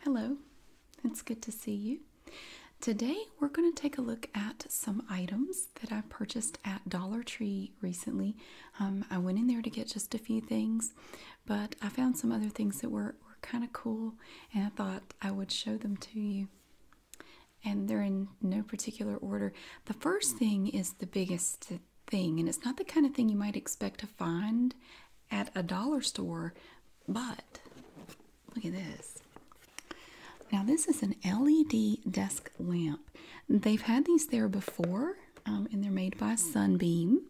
Hello, it's good to see you. Today we're going to take a look at some items that I purchased at Dollar Tree recently. I went in there to get just a few things, but I found some other things that were kind of cool, and I thought I would show them to you. And they're in no particular order. The first thing is the biggest thing, and it's not the kind of thing you might expect to find at a dollar store, but look at this. Now this is an LED desk lamp. They've had these there before, and they're made by Sunbeam.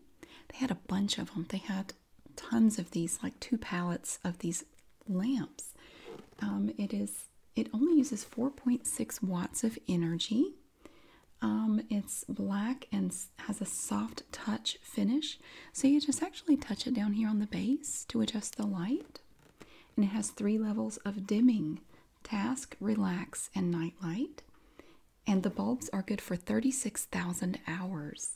They had a bunch of them. They had tons of these, like 2 pallets of these lamps. It only uses 4.6 watts of energy. It's black and has a soft touch finish. So you just actually touch it down here on the base to adjust the light. And it has 3 levels of dimming: task, relax, and night light. And the bulbs are good for 36,000 hours.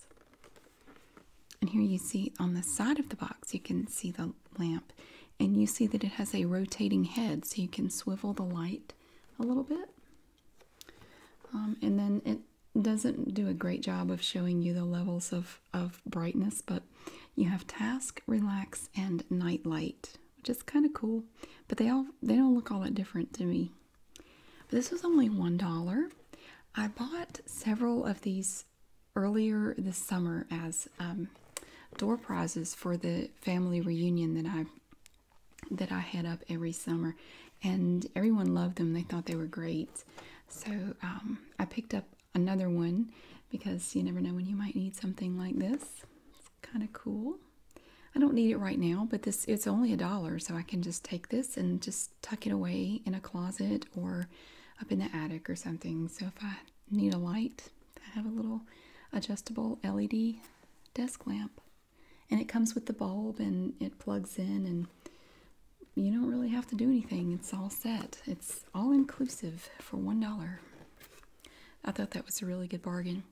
And here you see on the side of the box, you can see the lamp. And you see that it has a rotating head, so you can swivel the light a little bit. And then it doesn't do a great job of showing you the levels of brightness, but you have task, relax, and night light, which is kind of cool. But they don't look all that different to me. But this was only $1. I bought several of these earlier this summer as door prizes for the family reunion that I head up every summer, and everyone loved them. They thought they were great. So I picked up another one because you never know when you might need something like this. It's kind of cool. I don't need it right now, but it's only $1, so I can just take this and just tuck it away in a closet or up in the attic or something. So if I need a light, I have a little adjustable LED desk lamp. And it comes with the bulb, and it plugs in, and you don't really have to do anything. It's all set. It's all inclusive for $1. I thought that was a really good bargain.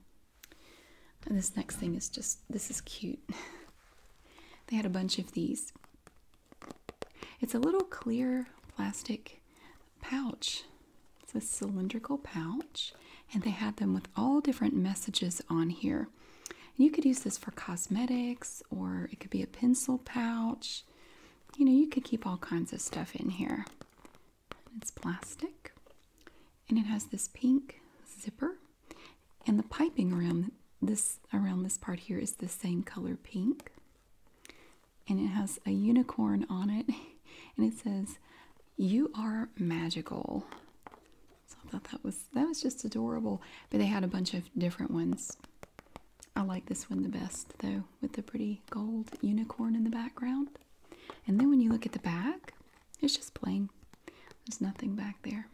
And this next thing is this is cute. They had a bunch of these. It's a little clear plastic pouch. It's a cylindrical pouch, and they had them with all different messages on here. And you could use this for cosmetics, or it could be a pencil pouch. You know, you could keep all kinds of stuff in here. It's plastic, and it has this pink zipper, and the piping around this part here is the same color pink. And it has a unicorn on it, and it says, "You are magical." So I thought that was just adorable. But they had a bunch of different ones. I like this one the best, though, with the pretty gold unicorn in the background. And then when you look at the back, it's just plain. There's nothing back there.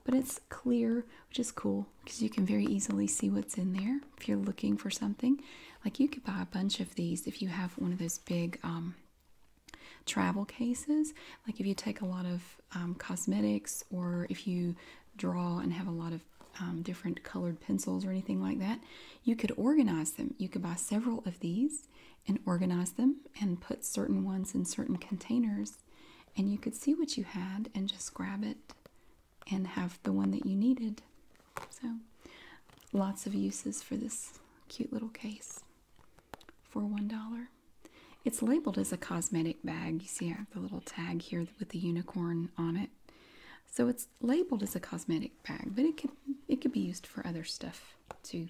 But it's clear, which is cool, because you can very easily see what's in there if you're looking for something. Like, you could buy a bunch of these if you have one of those big travel cases. Like if you take a lot of cosmetics, or if you draw and have a lot of different colored pencils or anything like that, you could organize them. You could buy several of these and organize them and put certain ones in certain containers, and you could see what you had and just grab it and have the one that you needed. So lots of uses for this cute little case for $1. It's labeled as a cosmetic bag. You see I have the little tag here with the unicorn on it. So it's labeled as a cosmetic bag, but it could be used for other stuff too.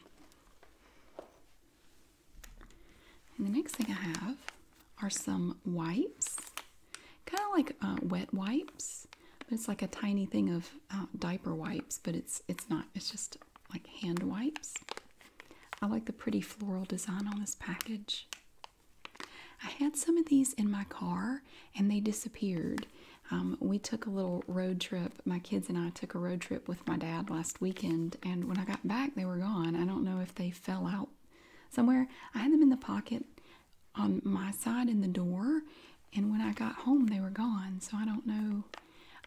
And the next thing I have are some wipes, kind of like wet wipes, but it's like a tiny thing of diaper wipes, but it's not. It's just like hand wipes. I like the pretty floral design on this package. I had some of these in my car, and they disappeared. We took a little road trip. My kids and I took a road trip with my dad last weekend, and when I got back, they were gone. I don't know if they fell out somewhere. I had them in the pocket on my side in the door, and when I got home, they were gone. So I don't know.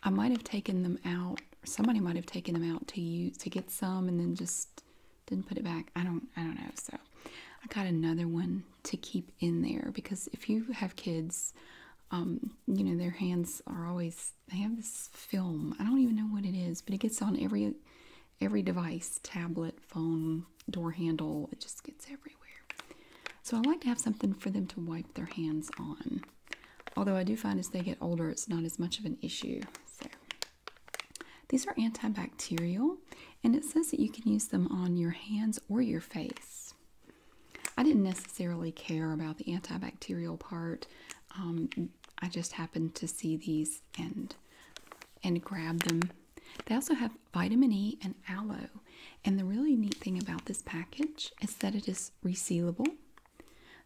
I might have taken them out, or somebody might have taken them out to get some, and then just didn't put it back. I don't know. So I got another one to keep in there, because if you have kids, you know, their hands are always, they have this film. I don't even know what it is, but it gets on every device, tablet, phone, door handle. It just gets everywhere. So I like to have something for them to wipe their hands on. Although I do find as they get older, it's not as much of an issue. So these are antibacterial, and it says that you can use them on your hands or your face. I didn't necessarily care about the antibacterial part. I just happened to see these and grab them. They also have vitamin E and aloe. And the really neat thing about this package is that it is resealable.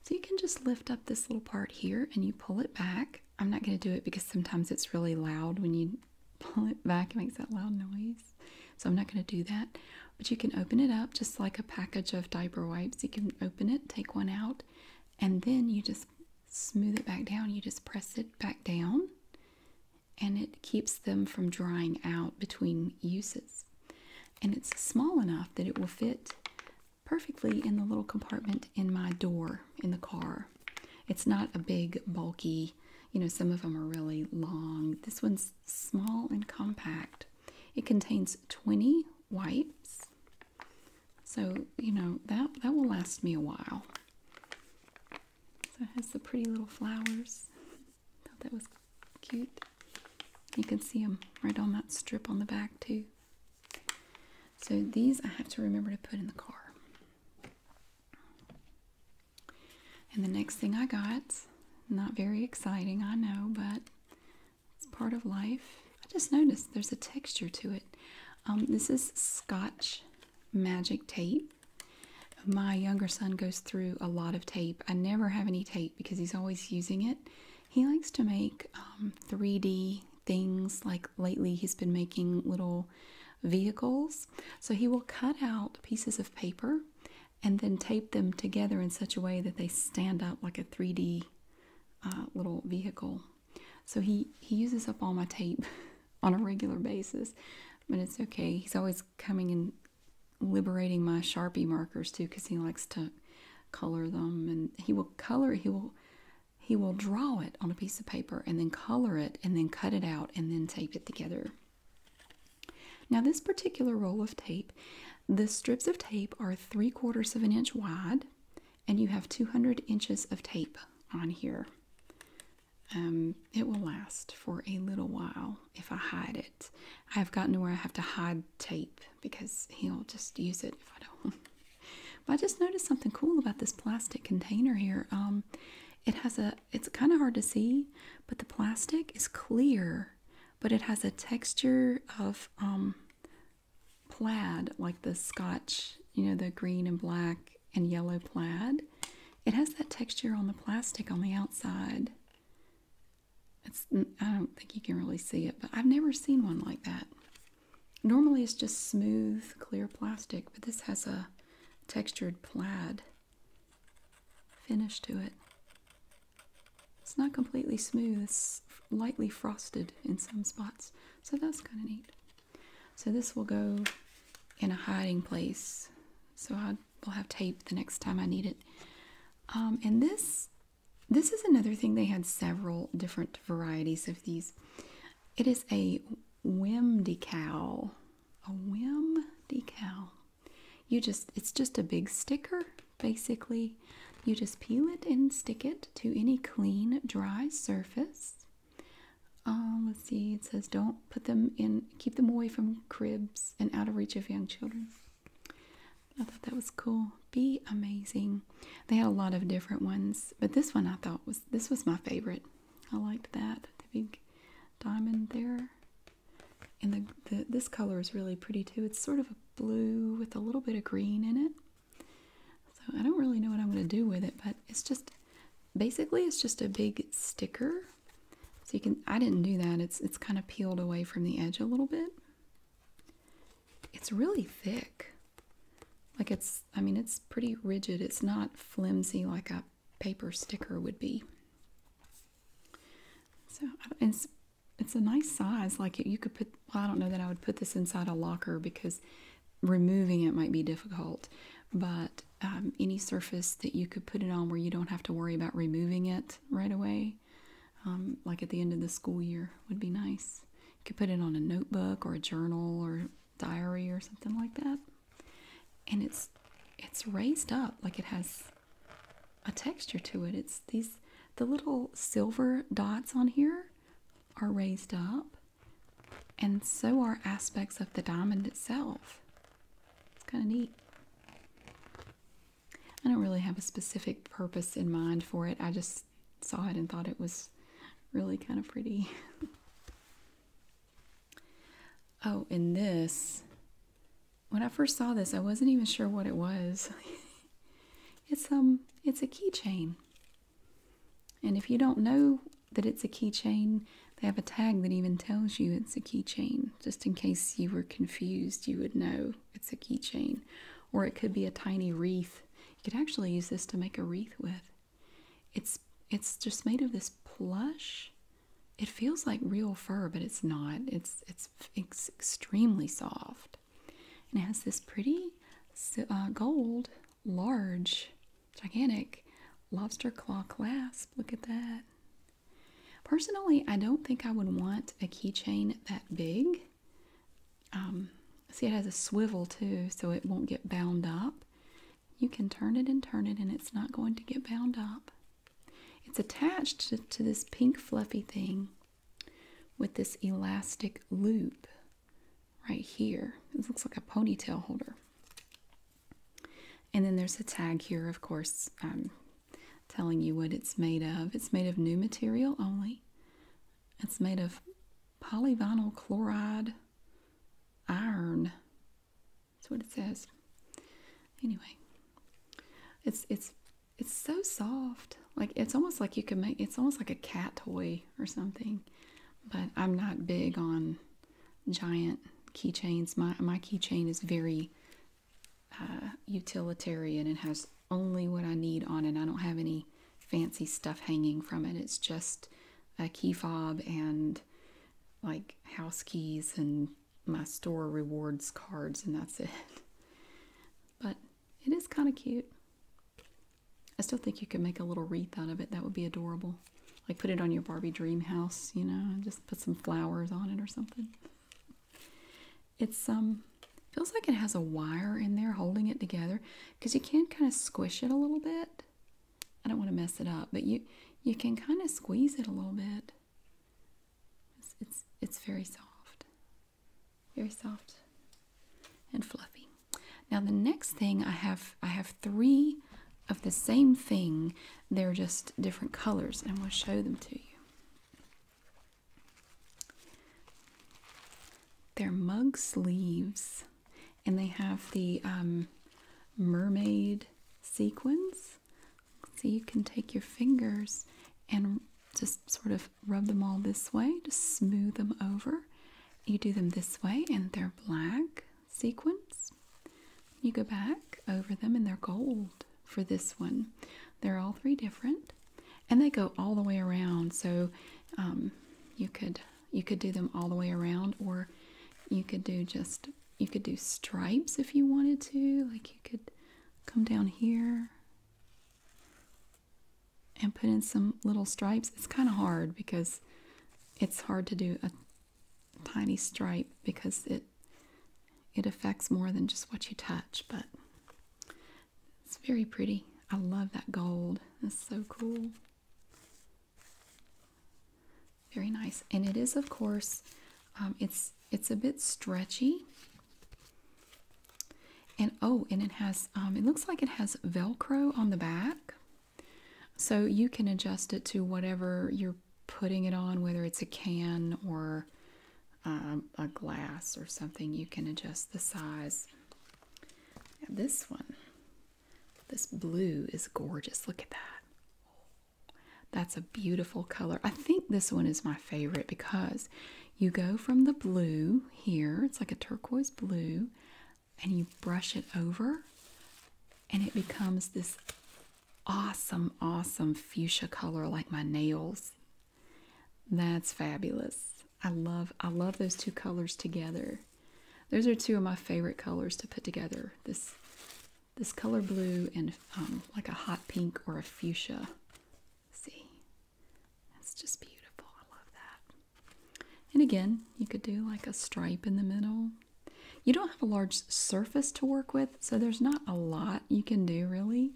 So you can just lift up this little part here and you pull it back. I'm not going to do it because sometimes it's really loud when you pull it back. It makes that loud noise. So I'm not going to do that. But you can open it up just like a package of diaper wipes. You can open it, take one out, and then you just smooth it back down. You just press it back down, and it keeps them from drying out between uses. And it's small enough that it will fit perfectly in the little compartment in my door in the car. It's not a big, bulky, some of them are really long. This one's small and compact. It contains 20 wipes. So, that will last me a while. So it has the pretty little flowers. Thought that was cute. You can see them right on that strip on the back too. So these I have to remember to put in the car. And the next thing I got, not very exciting, I know, but it's part of life. I just noticed there's a texture to it. This is Scotch magic tape. My younger son goes through a lot of tape. I never have any tape because he's always using it. He likes to make 3D things. Like lately he's been making little vehicles. So he will cut out pieces of paper and then tape them together in such a way that they stand up like a 3D little vehicle. So he uses up all my tape on a regular basis, but it's okay. He's always coming and liberating my Sharpie markers too, because he likes to color them, and he will draw it on a piece of paper and then color it and then cut it out and then tape it together. Now this particular roll of tape, the strips of tape are 3/4 of an inch wide, and you have 200 inches of tape on here. It will last for a little while if I hide it. I've gotten to where I have to hide tape because he'll just use it if I don't. But I just noticed something cool about this plastic container here. It's kind of hard to see, but the plastic is clear, but it has a texture of plaid, like the Scotch, the green and black and yellow plaid. It has that texture on the plastic on the outside. I don't think you can really see it, but I've never seen one like that. Normally it's just smooth, clear plastic, but this has a textured plaid finish to it. It's not completely smooth, it's lightly frosted in some spots, so that's kind of neat. So this will go in a hiding place, so I will have tape the next time I need it. And this is another thing. They had several different varieties of these. It is a whim decal. A whim decal. It's just a big sticker, basically. You just peel it and stick it to any clean, dry surface. Let's see, it says don't put them in, keep them away from cribs and out of reach of young children. I thought that was cool. Be amazing. They had a lot of different ones, but this one I thought was my favorite. I liked that, the big diamond there. And this color is really pretty too. It's sort of a blue with a little bit of green in it. So I don't really know what I'm going to do with it, but it's just a big sticker. So I didn't do that. It's kind of peeled away from the edge a little bit. It's really thick. Like it's pretty rigid. It's not flimsy like a paper sticker would be. So it's a nice size. Like you could put, well, I don't know that I would put this inside a locker because removing it might be difficult. But any surface that you could put it on where you don't have to worry about removing it right away, like at the end of the school year, would be nice. could put it on a notebook or a journal or diary or something like that. And it's raised up, like it has a texture to it. It's the little silver dots on here are raised up, and so are aspects of the diamond itself. It's kind of neat. I don't really have a specific purpose in mind for it. I just saw it and thought it was really kind of pretty. Oh, and this, when I first saw this, I wasn't even sure what it was. It's a keychain. And if you don't know that it's a keychain, they have a tag that even tells you it's a keychain. Just in case you were confused, you would know it's a keychain. Or it could be a tiny wreath. You could actually use this to make a wreath with. It's just made of this plush. It feels like real fur, but it's not. It's extremely soft. And it has this pretty gold, large, gigantic Lobster-Claw clasp. Look at that. Personally, I don't think I would want a keychain that big. See, it has a swivel too, so it won't get bound up. You can turn it, and it's not going to get bound up. It's attached to this pink fluffy thing with this elastic loop right here. It looks like a ponytail holder. And then there's a tag here, of course, telling you what it's made of. It's made of new material only. It's made of polyvinyl chloride iron. That's what it says. Anyway, it's so soft. Like it's almost like you could make. It's almost like a cat toy or something. But I'm not big on giant keychains. My keychain is very utilitarian and has only what I need on it. I don't have any fancy stuff hanging from it. It's just a key fob and like house keys and my store rewards cards, and that's it. But it is kind of cute. I still think you could make a little wreath out of it. That would be adorable. Like put it on your Barbie dream house, you know, and just put some flowers on it or something. It's feels like it has a wire in there holding it together, because you can kind of squish it a little bit. I don't want to mess it up, but you can kind of squeeze it a little bit. It's very soft. Very soft and fluffy. Now the next thing I have 3 of the same thing. They're just different colors, and I'm going to show them to you. They're mug sleeves, and they have the mermaid sequins. So you can take your fingers and just sort of rub them all this way, just smooth them over. You do them this way, and they're black sequins. You go back over them, and they're gold for this one. They're all 3 different, and they go all the way around. So you could do them all the way around, or you could do stripes if you wanted to. Like you could come down here and put in some little stripes. It's kind of hard because it's hard to do a tiny stripe because it affects more than just what you touch, but it's very pretty. I love that gold. It's so cool. Very nice. And it is, of course, it's a bit stretchy. And it has, it looks like it has Velcro on the back. So you can adjust it to whatever you're putting it on, whether it's a can or a glass or something. You can adjust the size. Now this one, this blue is gorgeous. Look at that. That's a beautiful color. I think this one is my favorite because you go from the blue here, it's like a turquoise blue, and you brush it over, and it becomes this awesome, awesome fuchsia color like my nails. That's fabulous. I love those 2 colors together. Those are 2 of my favorite colors to put together. This color blue and like a hot pink or a fuchsia. See, it's just beautiful. I love that. And again, you could do like a stripe in the middle. You don't have a large surface to work with, so there's not a lot you can do really.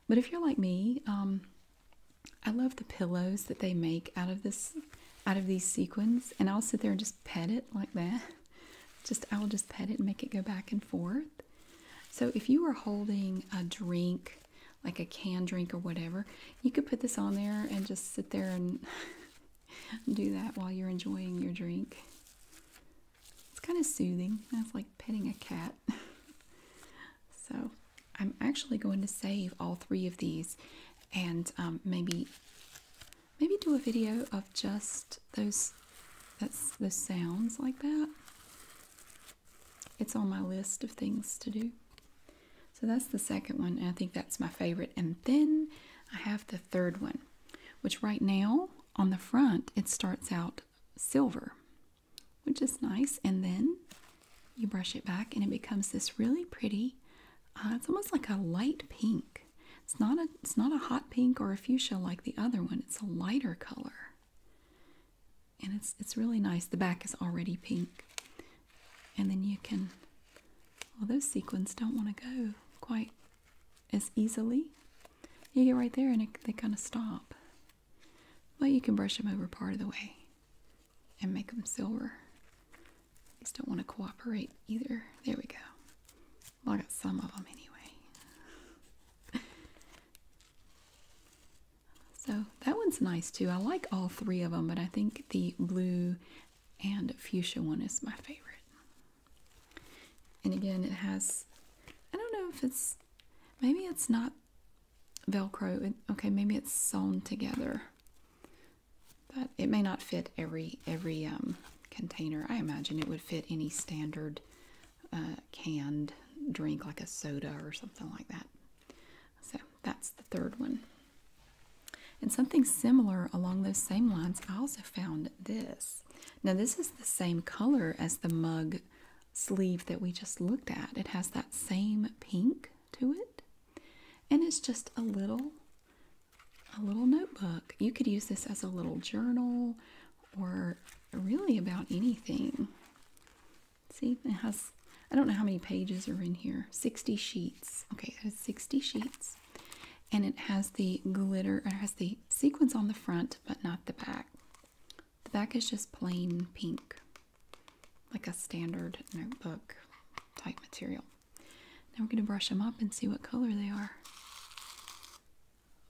But if you're like me, I love the pillows that they make out of these sequins, and I'll sit there and just pet it like that. I'll just pet it and make it go back and forth. So if you were holding a drink, like a canned drink or whatever, you could put this on there and just sit there and do that while you're enjoying your drink. It's kind of soothing. It's like petting a cat. So I'm actually going to save all 3 of these and maybe do a video of just those sounds like that. It's on my list of things to do. So that's the second one, and I think that's my favorite. And then I have the third one, which right now on the front it starts out silver, which is nice, and then you brush it back and it becomes this really pretty, it's almost like a light pink. It's not a hot pink or a fuchsia like the other one. It's a lighter color, and it's really nice. The back is already pink, and then you can, well, those sequins don't want to go quite as easily. You get right there and they kind of stop. But you can brush them over part of the way and make them silver. These don't want to cooperate either. There we go. Well, I got some of them anyway. So that one's nice too. I like all 3 of them, but I think the blue and fuchsia one is my favorite. And again, it has, I don't know if it's, maybe it's not Velcro. Okay, maybe it's sewn together. But it may not fit every container. I imagine it would fit any standard canned drink, like a soda or something like that. So that's the third one. And something similar along those same lines, I also found this. Now this is the same color as the mug sleeve that we just looked at. It has that same pink to it, and it's just a little notebook. You could use this as a little journal or really about anything. See, it has, I don't know how many pages are in here. 60 sheets. Okay, it has 60 sheets. And it has the glitter, it has the sequins on the front, but not the back. The back is just plain pink, like a standard notebook type material. Now we're going to brush them up and see what color they are.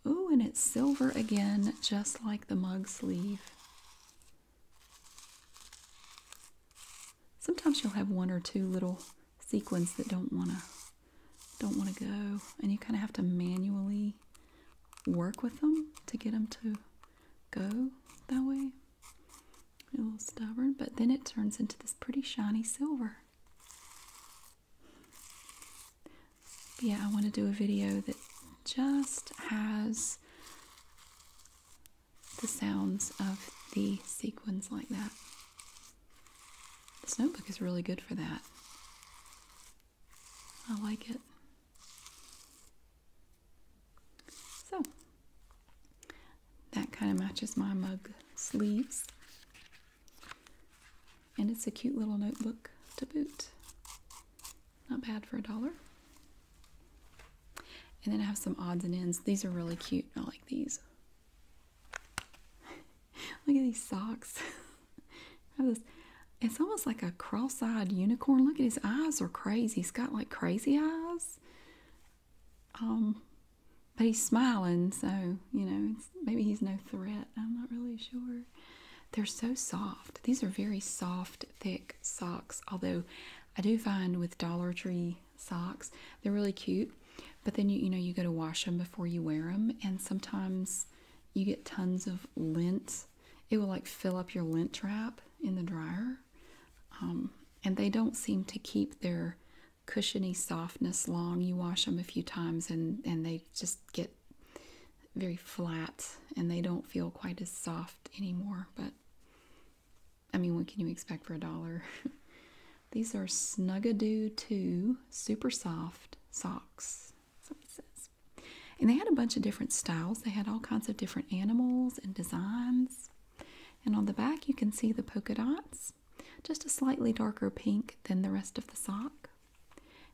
Ooh, and it's silver again, just like the mug sleeve. Sometimes you'll have 1 or 2 little sequins that don't want to go, and you kind of have to manually work with them to get them to go that way. A little stubborn, but then it turns into this pretty shiny silver. But yeah, I want to do a video that just has the sounds of the sequins like that. This notebook is really good for that. I like it. So, that kind of matches my mug sleeves. And it's a cute little notebook to boot. Not bad for $1. And then I have some odds and ends. These are really cute. I like these. Look at these socks. I have this. It's almost like a cross-eyed unicorn. Look at his eyes are crazy. He's got like crazy eyes. But he's smiling, so, you know, maybe he's no threat. I'm not really sure. They're so soft. These are very soft, thick socks. Although I do find with Dollar Tree socks, they're really cute. But then, you know, you got to wash them before you wear them. And sometimes you get tons of lint. It will like fill up your lint trap in the dryer. And they don't seem to keep their cushiony softness long. You wash them a few times and they just get very flat and they don't feel quite as soft anymore. But I mean, what can you expect for $1? These are Snugadoo 2 super soft socks. That's what it says. And they had a bunch of different styles. They had all kinds of different animals and designs. And on the back, you can see the polka dots, just a slightly darker pink than the rest of the sock.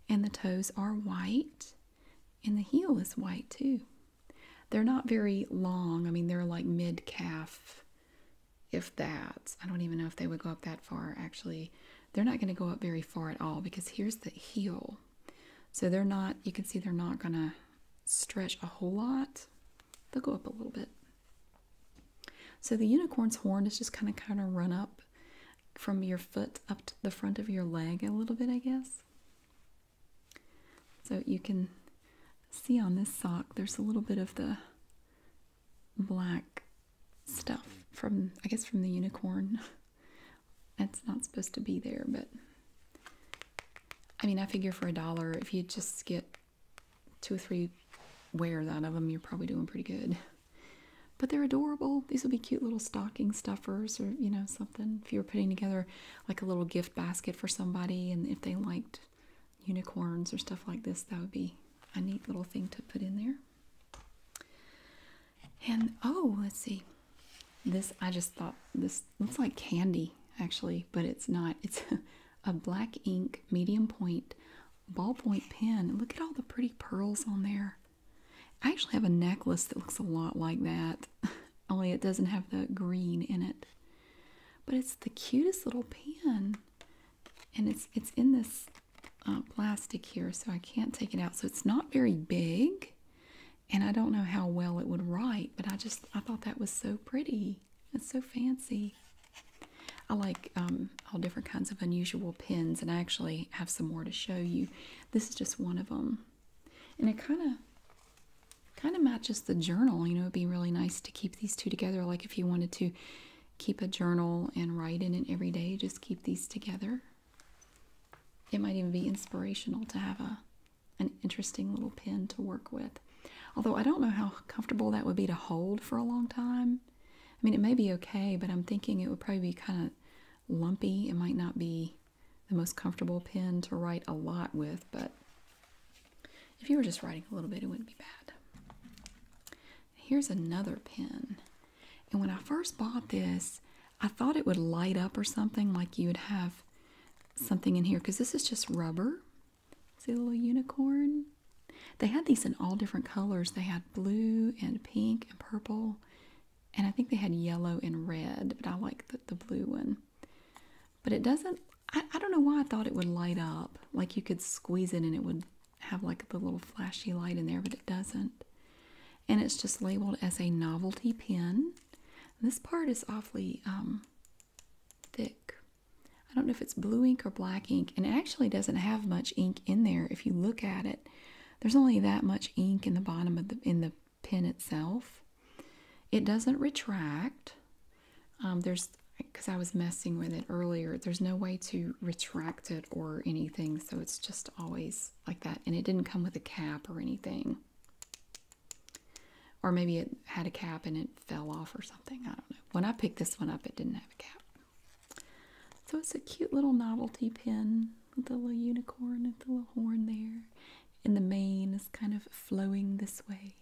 And the toes are white, and the heel is white too. They're not very long. I mean, they're like mid-calf, if that. I don't even know if they would go up that far, actually. They're not going to go up very far at all because here's the heel. So they're not, you can see they're not going to stretch a whole lot. They'll go up a little bit. So the unicorn's horn is just kind of run up from your foot up to the front of your leg a little bit, I guess. So you can see on this sock, there's a little bit of the black stuff from, I guess, from the unicorn. It's not supposed to be there, but I mean, I figure for $1, if you just get 2 or 3 wears out of them, you're probably doing pretty good. But they're adorable. These will be cute little stocking stuffers, or, you know, something. If you were putting together like a little gift basket for somebody, and if they liked unicorns or stuff like this, that would be a neat little thing to put in there. And, oh, let's see. This, I just thought, this looks like candy, actually, but it's not. It's a black ink medium point ballpoint pen. Look at all the pretty pearls on there. I actually have a necklace that looks a lot like that, only it doesn't have the green in it. But it's the cutest little pen, and it's in this plastic here, so I can't take it out. So it's not very big, and I don't know how well it would write, but I thought that was so pretty. It's so fancy. I like all different kinds of unusual pens, and I actually have some more to show you. This is just one of them, and it kind of matches the journal. You know, it'd be really nice to keep these two together. Like if you wanted to keep a journal and write in it every day, just keep these together. It might even be inspirational to have an interesting little pen to work with. Although I don't know how comfortable that would be to hold for a long time. I mean, it may be okay, but I'm thinking it would probably be kind of lumpy. It might not be the most comfortable pen to write a lot with, but if you were just writing a little bit, it wouldn't be bad. Here's another pen. And when I first bought this, I thought it would light up or something, like you would have something in here, because this is just rubber. See the little unicorn? They had these in all different colors. They had blue and pink and purple, and I think they had yellow and red, but I like the blue one. But it doesn't, I don't know why I thought it would light up, like you could squeeze it and it would have like the little flashy light in there, but it doesn't. And it's just labeled as a novelty pen. This part is awfully thick. I don't know if it's blue ink or black ink, and it actually doesn't have much ink in there. If you look at it, there's only that much ink in the bottom of the pen itself. It doesn't retract. Because I was messing with it earlier, there's no way to retract it or anything, so it's just always like that. And it didn't come with a cap or anything. Or maybe it had a cap and it fell off or something. I don't know. When I picked this one up, it didn't have a cap. So it's a cute little novelty pen with the little unicorn and the little horn there. And the mane is kind of flowing this way.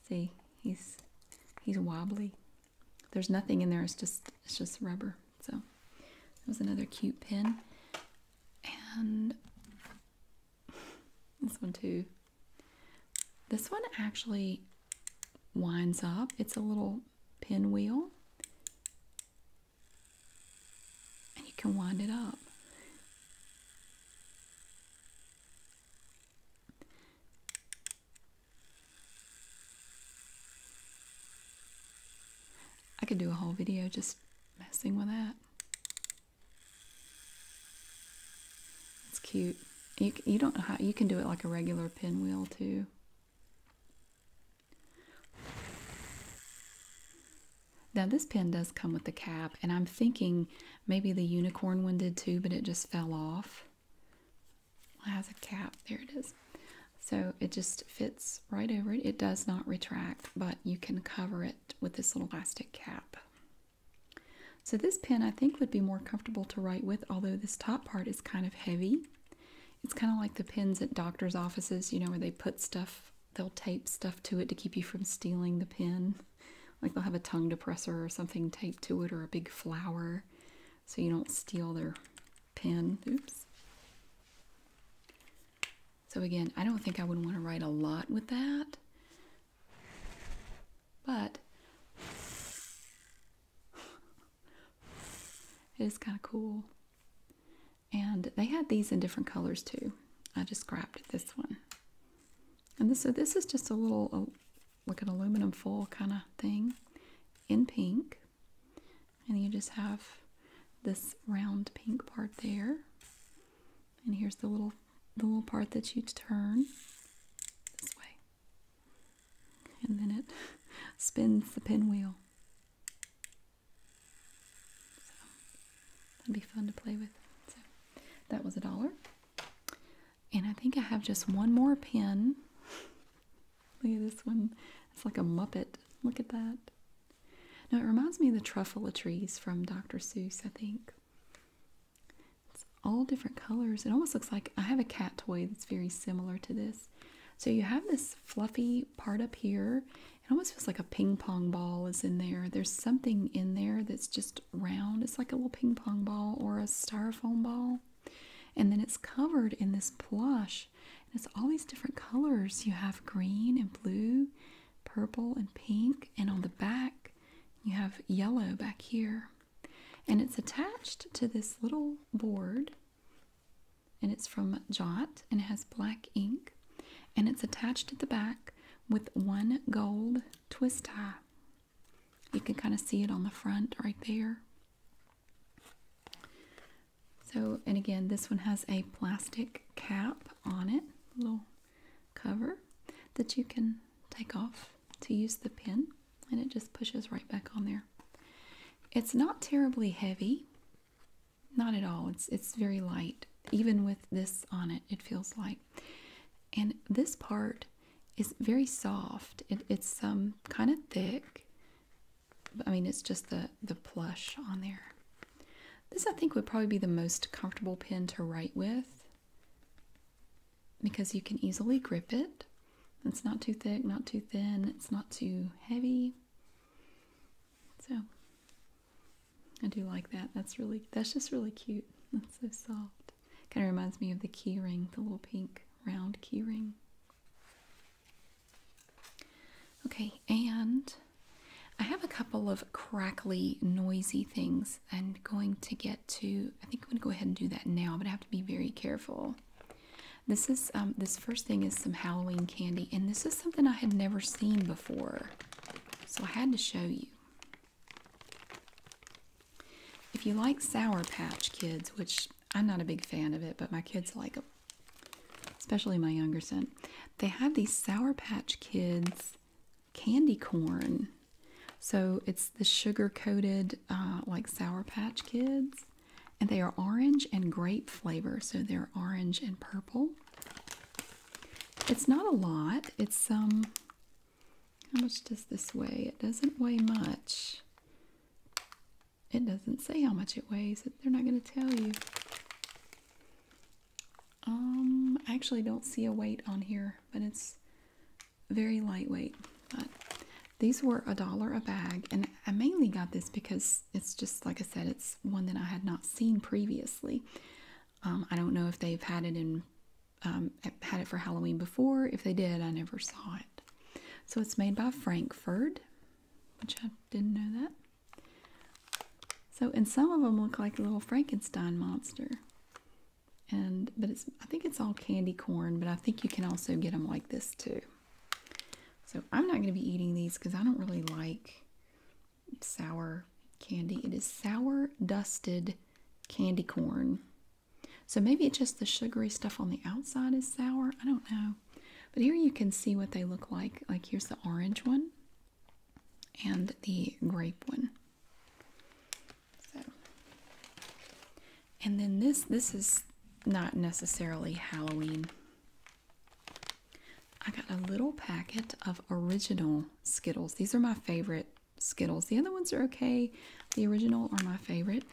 See, he's wobbly. There's nothing in there. It's just rubber. So that was another cute pen. And this one too. This one actually winds up. It's a little pinwheel, and you can wind it up. I could do a whole video just messing with that. It's cute. You don't know how, you can do it like a regular pinwheel too. Now this pen does come with the cap, and I'm thinking maybe the unicorn one did too, but it just fell off. It has a cap. There it is. So it just fits right over it. It does not retract, but you can cover it with this little plastic cap. So this pen I think would be more comfortable to write with, although this top part is kind of heavy. It's kind of like the pens at doctor's offices, you know, where they put stuff, they'll tape stuff to it to keep you from stealing the pen. Like they'll have a tongue depressor or something taped to it, or a big flower, so you don't steal their pen. Oops. So again, I don't think I would want to write a lot with that, but it is kind of cool. And they had these in different colors too. I just grabbed this one. And so this is just a little, like an aluminum foil kind of thing in pink. And you just have this round pink part there. And here's the little part that you turn this way. And then it spins the pinwheel. So that'd be fun to play with. So that was $1. And I think I have just one more pin. Look at this one. It's like a Muppet. Look at that. Now it reminds me of the truffle trees from Dr. Seuss, I think. It's all different colors. It almost looks like I have a cat toy that's very similar to this. So you have this fluffy part up here. It almost feels like a ping pong ball is in there. There's something in there that's just round. It's like a little ping pong ball or a styrofoam ball. And then it's covered in this plush. And it's all these different colors. You have green and blue, purple and pink. And on the back, you have yellow back here. And it's attached to this little board. And it's from Jot. And it has black ink. And it's attached at the back with one gold twist tie. You can kind of see it on the front right there. So, and again, this one has a plastic cap on it, little cover that you can take off to use the pin, and it just pushes right back on there. It's not terribly heavy, not at all. It's very light. Even with this on it, it feels light. And this part is very soft. It's kind of thick. I mean, it's just the plush on there. This, I think, would probably be the most comfortable pen to write with because you can easily grip it. It's not too thick, not too thin. It's not too heavy. So, I do like that. That's just really cute. That's so soft. Kind of reminds me of the key ring, the little pink round key ring. Okay, and I have a couple of crackly, noisy things I'm going to get to. I think I'm going to go ahead and do that now, but I have to be very careful. This is this first thing is some Halloween candy, and this is something I had never seen before, so I had to show you. If you like Sour Patch Kids, which I'm not a big fan of it, but my kids like them, especially my younger son, they have these Sour Patch Kids candy corn. So it's the sugar-coated, like Sour Patch Kids. And they are orange and grape flavor. So they're orange and purple. It's not a lot. It's, how much does this weigh? It doesn't weigh much. It doesn't say how much it weighs. They're not going to tell you. I actually don't see a weight on here, but it's very lightweight. But these were $1 a bag, and I mainly got this because it's just, like I said, it's one that I had not seen previously. I don't know if they've had it had it for Halloween before. If they did, I never saw it. So it's made by Frankfurt, which I didn't know that. So, and some of them look like a little Frankenstein monster. But I think it's all candy corn, but I think you can also get them like this too. So I'm not going to be eating these because I don't really like sour candy. It is sour dusted candy corn. So maybe it's just the sugary stuff on the outside is sour. I don't know. But here you can see what they look like. Like here's the orange one and the grape one. So, and then this is not necessarily Halloween. I got a little packet of original Skittles. These are my favorite Skittles. The other ones are okay. The original are my favorite.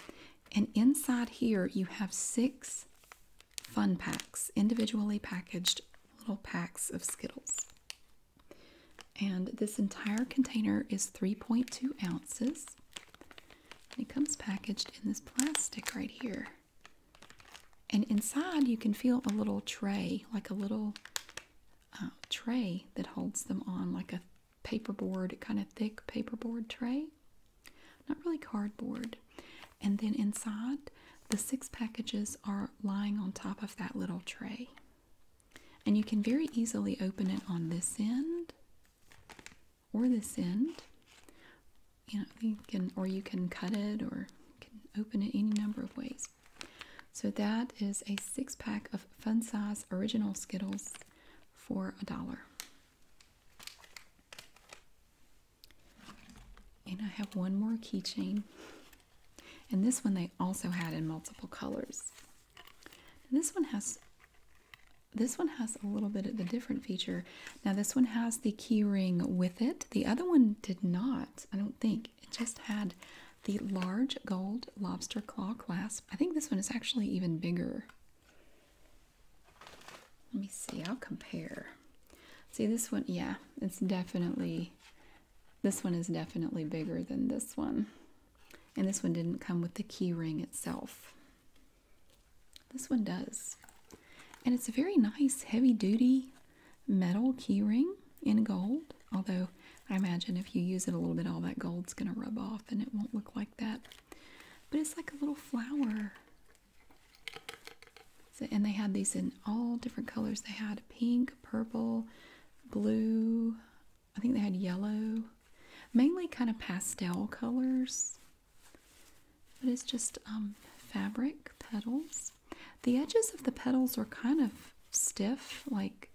And inside here you have 6 fun packs, individually packaged little packs of Skittles. And this entire container is 3.2 ounces. And it comes packaged in this plastic right here. And inside you can feel a little tray, like a little tray that holds them on, like a paperboard, kind of thick paperboard tray. Not really cardboard. And then inside, the 6 packages are lying on top of that little tray. And you can very easily open it on this end or this end. You know, you can cut it, or you can open it any number of ways. So that is a 6-pack of fun size original Skittles for $1. And I have one more keychain. And this one they also had in multiple colors. And this one has a little bit of the different feature. Now this one has the key ring with it. The other one did not, I don't think. It just had the large gold Lobster-Claw clasp. I think this one is actually even bigger. Let me see, I'll compare. See, this one, yeah, this one is definitely bigger than this one. And this one didn't come with the key ring itself. This one does. And it's a very nice heavy-duty metal key ring in gold. Although I imagine if you use it a little bit, all that gold's going to rub off and it won't look like that. But it's like a little flower. So, and they had these in all different colors. They had pink, purple, blue. I think they had yellow. Mainly kind of pastel colors. But it's just fabric petals. The edges of the petals are kind of stiff, like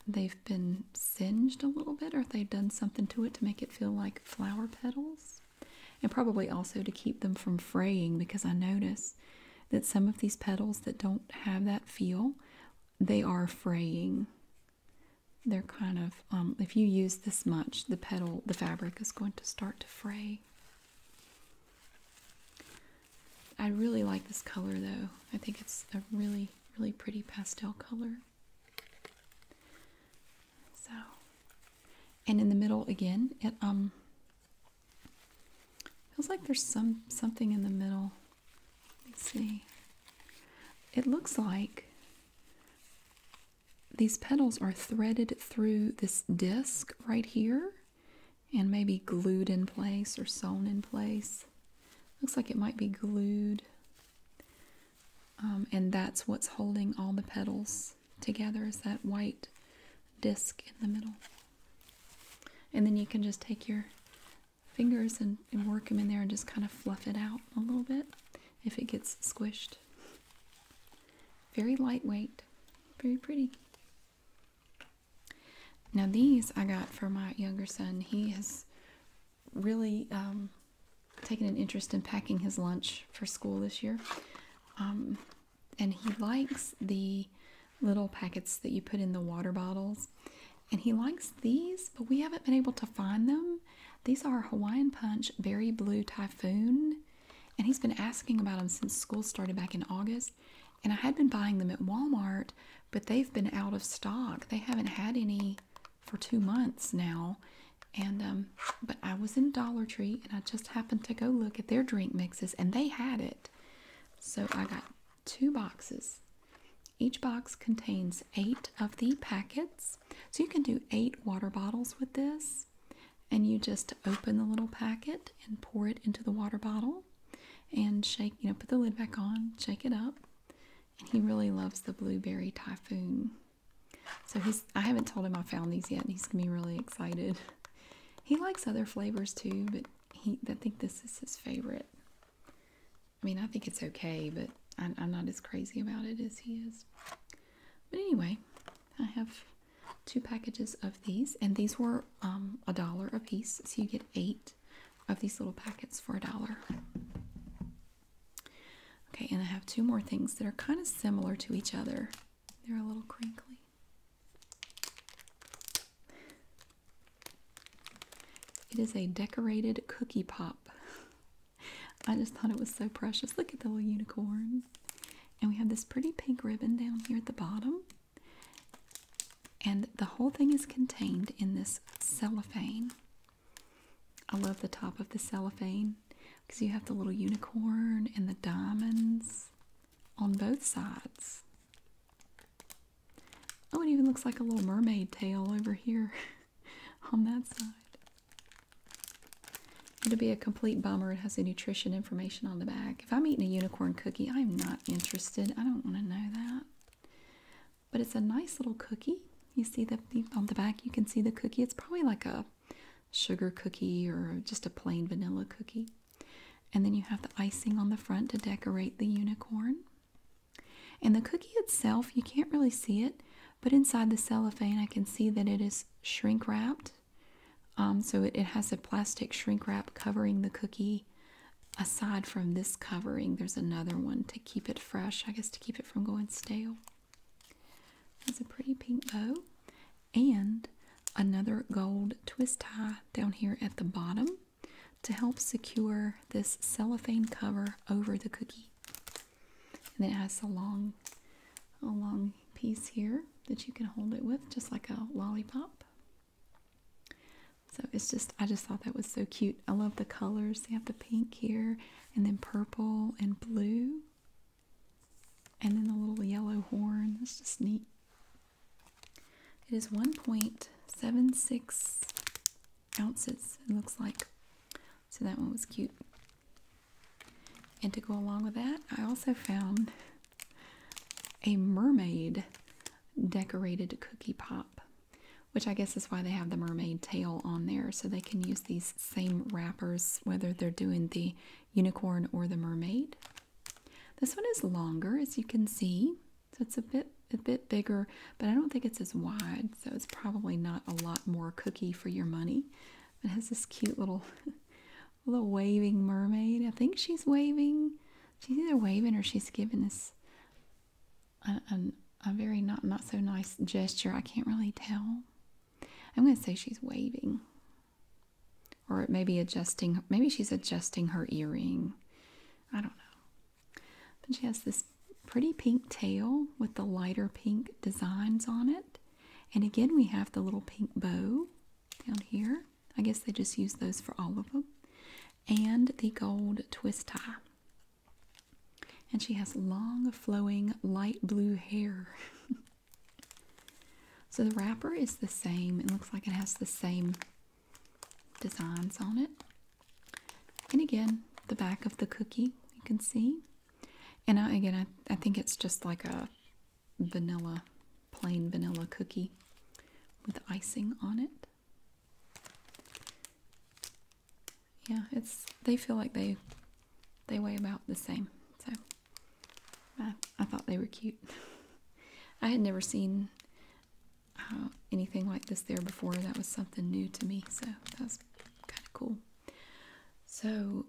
they've been singed a little bit, or they've done something to it to make it feel like flower petals. And probably also to keep them from fraying, because I notice that some of these petals that don't have that feel, they are fraying. They're kind of, if you use this much, the fabric is going to start to fray. I really like this color though. I think it's a really, really pretty pastel color. So, and in the middle again, it feels like there's something in the middle. Let me see. It looks like these petals are threaded through this disc right here and maybe glued in place or sewn in place. Looks like it might be glued. And that's what's holding all the petals together, is that white disc in the middle. And then you can just take your fingers and work them in there and just kind of fluff it out a little bit if it gets squished. Very lightweight, very pretty. Now these I got for my younger son. He has really taken an interest in packing his lunch for school this year. And he likes the little packets that you put in the water bottles. And he likes these, but we haven't been able to find them. These are Hawaiian Punch Berry Blue Typhoon. And he's been asking about them since school started back in August. And I had been buying them at Walmart, but they've been out of stock. They haven't had any for 2 months now. And but I was in Dollar Tree and I just happened to go look at their drink mixes and they had it. So I got 2 boxes. Each box contains 8 of the packets. So you can do 8 water bottles with this. And you just open the little packet and pour it into the water bottle and shake, put the lid back on, shake it up. And he really loves the Blueberry Typhoon. So I haven't told him I found these yet, and he's going to be really excited. He likes other flavors too, but I think this is his favorite. I mean, I think it's okay, but I'm not as crazy about it as he is. But anyway, I have 2 packages of these, and these were $1 a piece, so you get 8 of these little packets for $1. Okay, and I have 2 more things that are kind of similar to each other. They're a little crinkly. It is a decorated cookie pop. I just thought it was so precious. Look at the little unicorn. And we have this pretty pink ribbon down here at the bottom. And the whole thing is contained in this cellophane. I love the top of the cellophane because you have the little unicorn and the diamonds on both sides. Oh, it even looks like a little mermaid tail over here on that side. It'll be a complete bummer. It has the nutrition information on the back. If I'm eating a unicorn cookie, I'm not interested. I don't want to know that. But it's a nice little cookie. You see on the back, you can see the cookie. It's probably like a sugar cookie or just a plain vanilla cookie. And then you have the icing on the front to decorate the unicorn. And the cookie itself, you can't really see it, but inside the cellophane, I can see that it is shrink wrapped. So it has a plastic shrink wrap covering the cookie. Aside from this covering, there's another one to keep it fresh, I guess to keep it from going stale. There's a pretty pink bow and another gold twist tie down here at the bottom to help secure this cellophane cover over the cookie. And then it has a long piece here that you can hold it with, just like a lollipop. So it's just, I just thought that was so cute. I love the colors. They have the pink here, and then purple and blue, and then the little yellow horn. It's just neat. It is 1.76 ounces, it looks like. So that one was cute. And to go along with that, I also found a mermaid decorated cookie pop, which I guess is why they have the mermaid tail on there, so they can use these same wrappers whether they're doing the unicorn or the mermaid. This one is longer, as you can see, so it's a bit bigger, but I don't think it's as wide, so it's probably not a lot more cookie for your money. It has this cute little waving mermaid. I think she's waving. She's either waving or she's giving us a very not so nice gesture. I can't really tell. I'm going to say she's waving, or maybe adjusting. Maybe she's adjusting her earring. I don't know. But she has this pretty pink tail with the lighter pink designs on it. And again, we have the little pink bow down here. I guess they just use those for all of them. And the gold twist tie. And she has long, flowing, light blue hair. So the wrapper is the same. It looks like it has the same designs on it. And again, the back of the cookie, you can see. And I think it's just like a plain vanilla cookie with icing on it. Yeah, they feel like they weigh about the same. So I thought they were cute. I had never seen anything like this there before. That was something new to me, so that was kind of cool. So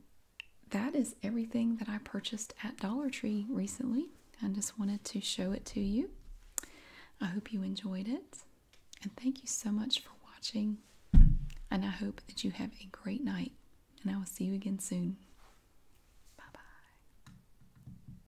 that is everything that I purchased at Dollar Tree recently. I just wanted to show it to you. I hope you enjoyed it, and thank you so much for watching, and I hope that you have a great night, and I will see you again soon.